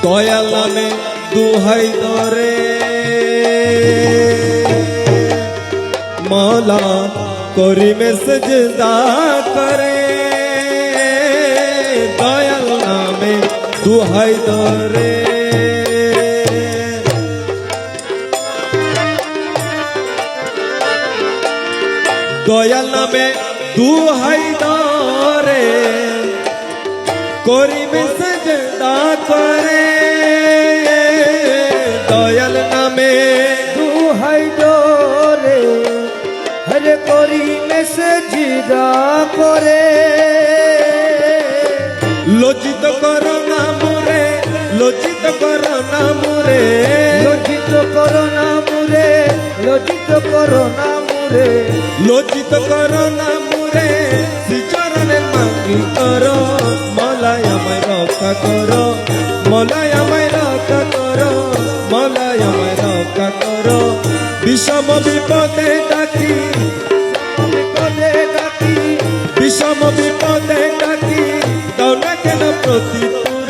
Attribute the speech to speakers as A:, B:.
A: দয়াল নামে দুহাই ধরে মৌলা করিমে সেজদা করে দয়াল নামে দুহাই ধরে দয়াল নামে দুহাই ধরে করিমে সেজদা করে দয়াল নামে
B: দুহাই ধরে হরে করিমে সেজদা করে
A: লজ্জিত করো না মোরে লজ্জিত করো না মোরে
B: লজ্জিত করো না মুরে লজ্জিত করো না মুরে
A: লজ্জিত করো না মোরে শ্রীচরণের মাঙ্গি করো মলায় আমায় রক্ষা করো মলায় আমায় রক্ষা করো মলায় আমায় রক্ষা করো বিষম বিপদে ডাকি
B: বিপদে ডাকি
A: বিষম বিপদে ডাকি দাও না কেন প্রতিপুর